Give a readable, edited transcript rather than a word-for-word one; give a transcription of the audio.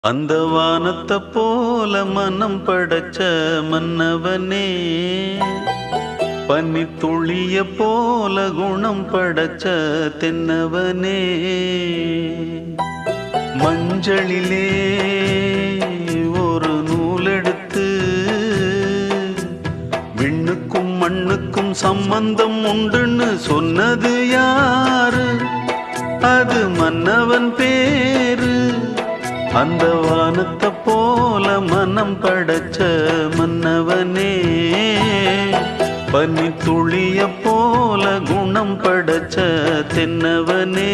அந்த வானத்தை போல மனம் படைச்ச மன்னவனே, பனி துளிய போல குணம் படைச்ச தென்னவனே, மஞ்சளிலே ஒரு நூலெடுத்து விண்ணுக்கும் மண்ணுக்கும் சம்பந்தம் உண்டுன்னு சொன்னது யாரு? அது மன்னவன் பேரு. அந்த வானத்தை போல மனம் படைச்ச மன்னவனே, பனி துளிய போல குணம் படைச்ச தென்னவனே.